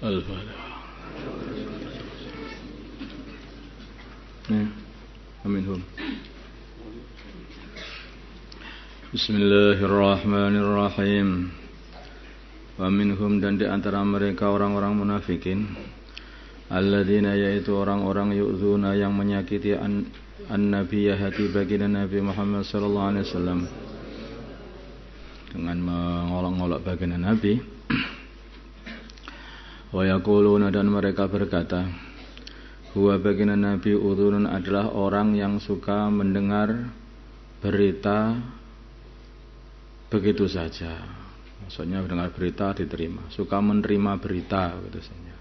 Al-Fatihah. Aminhum. Bismillahirrahmanirrahim. Wa minhum, dan di antara mereka orang-orang munafikin, alladzina, yaitu orang-orang yu'dzuna yang menyakiti an-nabiyya, hati baginda Nabi Muhammad sallallahu alaihi wasallam, dengan mengolok-olok baginda Nabi. Wa yaquluna, dan mereka berkata, huwa baginda Nabi udhunun, adalah orang yang suka mendengar berita begitu saja. Maksudnya mendengar berita diterima, suka menerima berita begitu saja,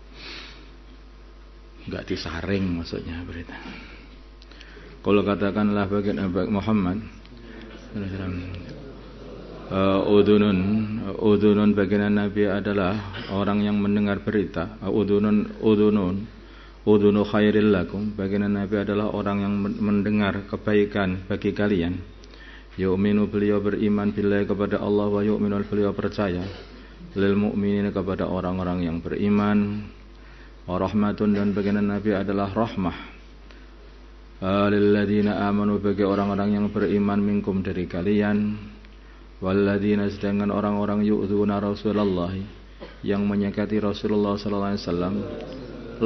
enggak disaring maksudnya berita. Kalau katakanlah baginda Muhammad udhunun baginda Nabi adalah orang yang mendengar berita. Udhunu khairil lakum, baginda Nabi adalah orang yang mendengar kebaikan bagi kalian. Yu'minu, beliau beriman, billahi, kepada Allah, wa yu'minu, beliau percaya, lil mu'minin, kepada orang-orang yang beriman. Wa rahmatun, dan baginda Nabi adalah rahmah, lil ladina amanu, bagi orang-orang yang beriman, minkum, dari kalian. Wal ladina, sedangkan orang-orang yu'dzuna Rasulullah, yang menyakiti Rasulullah sallallahu alaihi wasallam,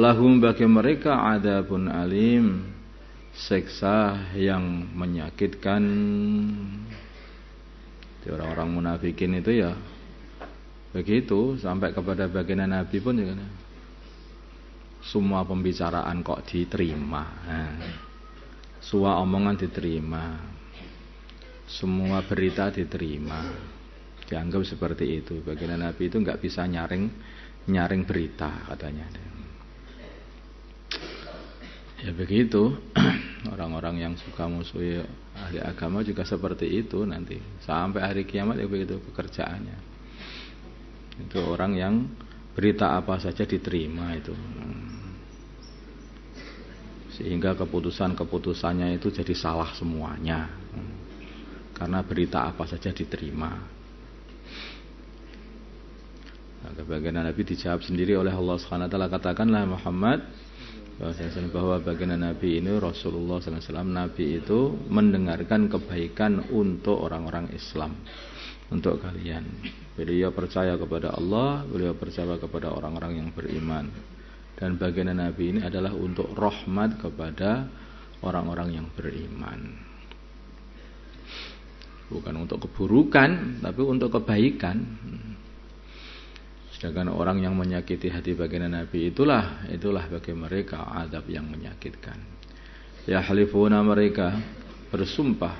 lahum, bagi mereka adzabun alim, siksa yang menyakitkan. Jadi orang-orang munafikin itu ya begitu, sampai kepada baginda Nabi pun juga, semua pembicaraan kok diterima, semua omongan diterima, semua berita diterima, dianggap seperti itu. Baginda Nabi itu nggak bisa nyaring berita katanya. Ya begitu. Orang-orang yang suka musuhi ahli agama juga seperti itu nanti. Sampai hari kiamat ya begitu pekerjaannya. Itu orang yang berita apa saja diterima itu. Sehingga keputusannya itu jadi salah semuanya. Karena berita apa saja diterima. Maka baginda Nabi dijawab sendiri oleh Allah Subhanahu wa taala, katakanlah Muhammad bahwa baginda Nabi ini, Rasulullah SAW, Nabi itu mendengarkan kebaikan untuk orang-orang Islam, untuk kalian. Beliau percaya kepada Allah, beliau percaya kepada orang-orang yang beriman. Dan baginda Nabi ini adalah untuk rahmat kepada orang-orang yang beriman. Bukan untuk keburukan, tapi untuk kebaikan. Sedangkan orang yang menyakiti hati baginda Nabi itulah bagi mereka azab yang menyakitkan. Ya halifuna, mereka bersumpah,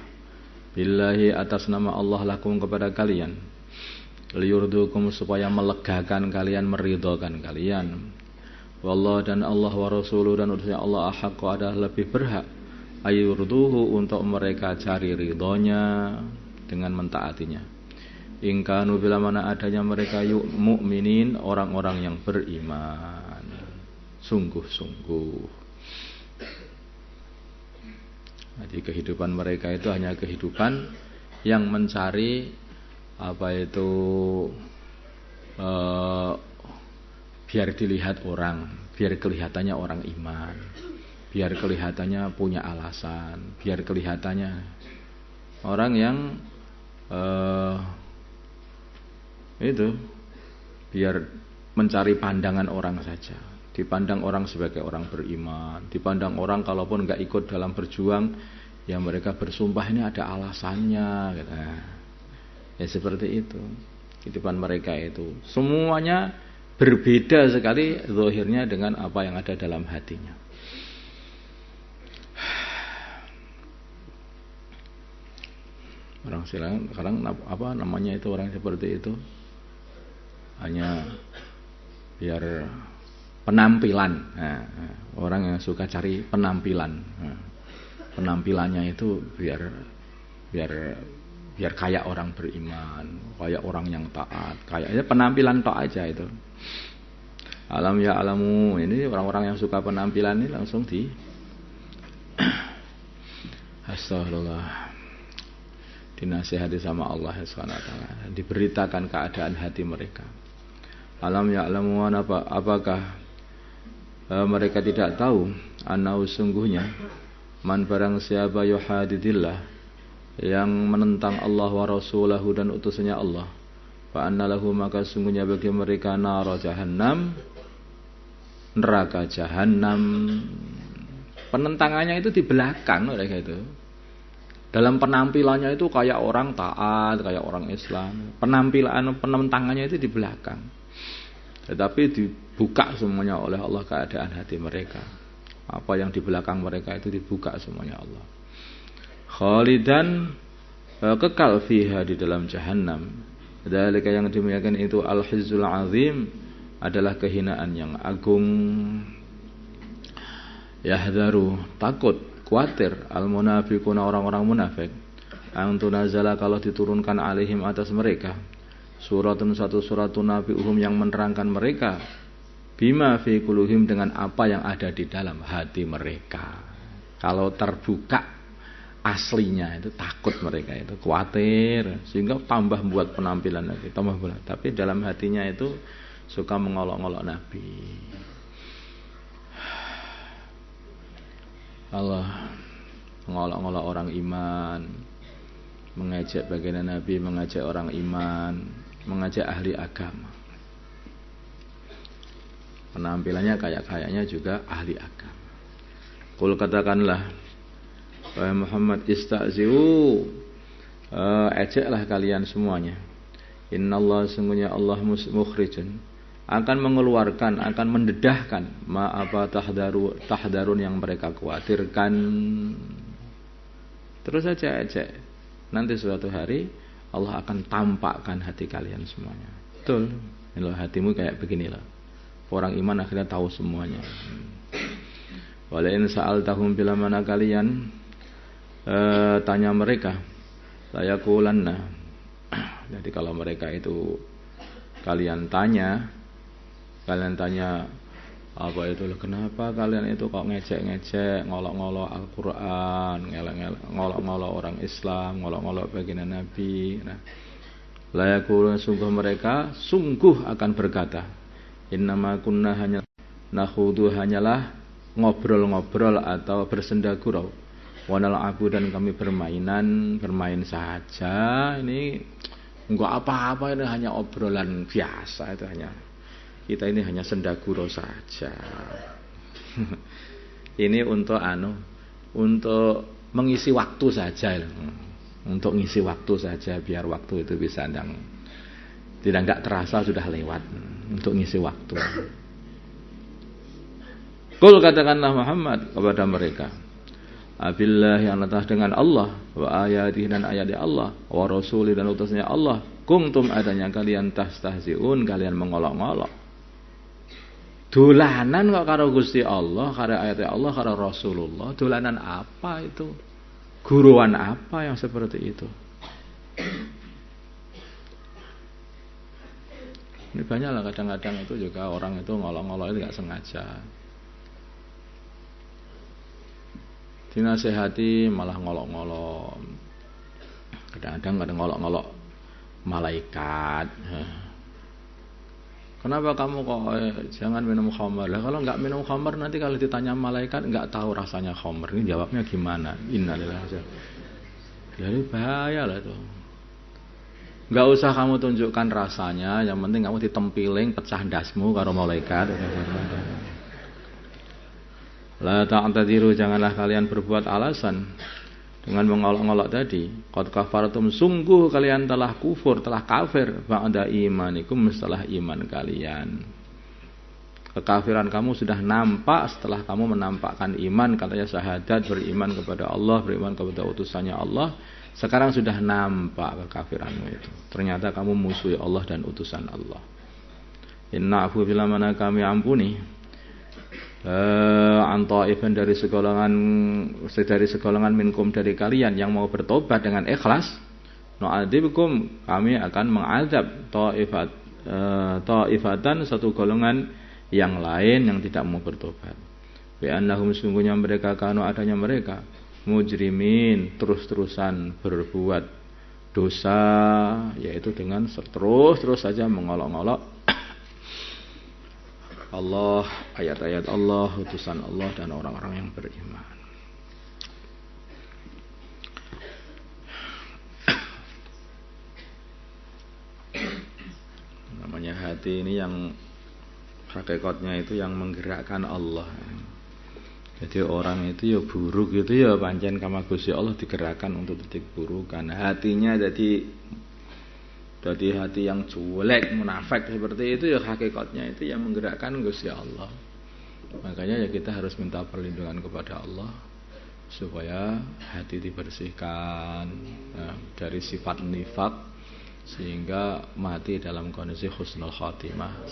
billahi, atas nama Allah, lakum, kepada kalian, liyurdukum, supaya melegakan kalian, meridhokan kalian. Wallah, dan Allah, wa rasuluh, dan utusnya Allah, ahaqqu, adalah lebih berhak, ayurduhu, untuk mereka cari ridhonya dengan mentaatinya. Ingkanu, bila mana adanya mereka mu'minin, orang-orang yang beriman sungguh-sungguh. Jadi kehidupan mereka itu hanya kehidupan yang mencari biar dilihat orang, biar kelihatannya orang iman, biar kelihatannya punya alasan, biar kelihatannya orang yang itu, biar mencari pandangan orang saja, dipandang orang sebagai orang beriman, dipandang orang kalaupun nggak ikut dalam berjuang, ya mereka bersumpah ini ada alasannya, gitu. Ya seperti itu kehidupan mereka itu, semuanya berbeda sekali zahirnya dengan apa yang ada dalam hatinya. Orang sekarang apa namanya itu, orang seperti itu hanya biar penampilan. Orang yang suka cari penampilan. Penampilannya itu biar kayak orang beriman, kayak orang yang taat, kayaknya penampilan tok aja itu. Alam ya alamu, ini orang-orang yang suka penampilan ini langsung di astagfirullah, dinasihati sama Allah Subhanahu wa taala, diberitakan keadaan hati mereka. Alam ya'lamu apakah mereka tidak tahu annahu sungguhnya man barang siapa yuhadidillah yang menentang Allah wa rasulahu dan utusannya Allah, fa anna lahu maka sungguhnya bagi mereka nara jahannam, neraka jahanam. Penentangannya itu di belakang mereka itu. Dalam penampilannya itu kayak orang taat, kayak orang Islam. Penentangannya itu di belakang. Tetapi dibuka semuanya oleh Allah keadaan hati mereka. Apa yang di belakang mereka itu dibuka semuanya Allah. Khalidan, kekal fiha di dalam jahannam. Dzalika yang demikian itu al-khizyul azim, adalah kehinaan yang agung. Yahdharu, takut, khawatir al-munafiquna, orang-orang munafik, an tunazala, kalau diturunkan alaihim atas mereka suratun, satu surat nabiuhum yang menerangkan mereka, bima fi qulubihim, dengan apa yang ada di dalam hati mereka. Kalau terbuka aslinya itu takut mereka, itu khawatir, sehingga tambah buat penampilan lagi, tambah buat. Tapi dalam hatinya itu suka mengolok-olok Nabi. Allah mengolok-olok orang iman, mengajak baginda Nabi, mengajak orang iman, mengajak ahli agama. Penampilannya kayaknya juga ahli agama. Qul, katakanlah wahai Muhammad, ista'zi'u, ejaklah kalian semuanya. Innallaha, sungguhnya Allah mukhrijun, akan mengeluarkan, akan mendedahkan apa tahdarun yang mereka khawatirkan. Terus saja ejek. Nanti suatu hari Allah akan tampakkan hati kalian semuanya. Betul. Ini hatimu kayak begini loh. Orang iman akhirnya tahu semuanya. Walain sa'altahum, bila mana kalian tanya mereka, layaqulanna. Jadi kalau mereka itu kalian tanya apa itu loh, kenapa kalian itu kok ngejek-ngejek, ngolok-ngolok Al-Quran, ngolok-ngolok orang Islam, ngolok-ngolok baginda Nabi. Nah, layakul, sungguh akan berkata, innama kunna, hanya nakhudu, hanyalah ngobrol-ngobrol atau bersenda gurau, wanal abu, dan kami bermain saja. Ini enggak apa-apa, ini hanya obrolan biasa, itu hanya kita ini hanya sendaguro saja. Ini untuk mengisi waktu saja, untuk ngisi waktu saja, biar waktu itu bisa tidak terasa sudah lewat, untuk ngisi waktu. Qul, katakanlah Muhammad kepada mereka, abillah, yang atas dengan Allah, wa ayatihi, dan ayat Allah, wa rasuli, dan utusnya Allah, kuntum, adanya kalian, tastahziun, kalian mengolok-ngolok. Dolanan kok karo Gusti Allah, karo ayat Allah, karo Rasulullah. Dolanan apa itu? Guruan apa yang seperti itu? Ini banyak lah, kadang-kadang itu juga orang itu ngolok-ngolok itu gak sengaja. Dinasehati malah ngolok-ngolok. Kadang-kadang ngolok-ngolok malaikat. Kenapa kamu kok jangan minum khamar? Lah kalau enggak minum khamar, nanti kalau ditanya malaikat enggak tahu rasanya khamar. Ini jawabnya gimana? Innalillahi. Jadi bahaya lah itu. Enggak usah kamu tunjukkan rasanya, yang penting kamu ditempiling pecah dasmu karo malaikat. La ta'tadiru, janganlah kalian berbuat alasan dengan mengolok-olok tadi. Qad kafartum, sungguh kalian telah kufur, telah kafir, ba'da imanikum, setelah iman kalian. Kekafiran kamu sudah nampak setelah kamu menampakkan iman, katanya syahadat, beriman kepada Allah, beriman kepada utusannya Allah. Sekarang sudah nampak kekafiranmu itu. Ternyata kamu musuhi Allah dan utusan Allah. Inna'fu, bila mana kami ampuni anta'ifan, dari segolongan minkum, dari kalian yang mau bertobat dengan ikhlas, nu'adzibkum, kami akan mengadab ta'ifatan, satu golongan yang lain yang tidak mau bertobat. Bi'annahum, sungguhnya mereka, kanu, adanya mereka, mujrimin, terus-terusan berbuat dosa, yaitu dengan terus saja mengolok-olok Allah, ayat-ayat Allah, utusan Allah dan orang-orang yang beriman. Namanya hati ini yang hakikatnya itu yang menggerakkan Allah. Jadi orang itu ya buruk itu ya pancen kama Gusti Allah digerakkan untuk titik burukan. Hatinya jadi hati yang jelek, munafik seperti itu ya hakikatnya itu yang menggerakkan Gusti Allah. Makanya ya kita harus minta perlindungan kepada Allah supaya hati dibersihkan dari sifat nifak sehingga mati dalam kondisi husnul khatimah.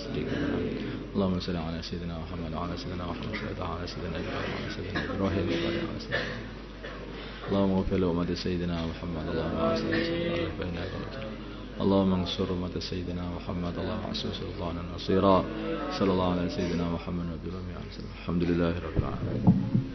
Allahumma shalli ala sayyidina Muhammad wa ala sayyidina Muhammad wa ala sayyidina Ibrahim wa ala sayyidina Allahumma ighfir li ummati sayyidina Muhammad Allahumma اللهم انصر أمة سيدنا محمد اللهم اعصم سلطانا نصيرا صلى الله على سيدنا محمد وعلى آله وصحبه الحمد لله رب العالمين.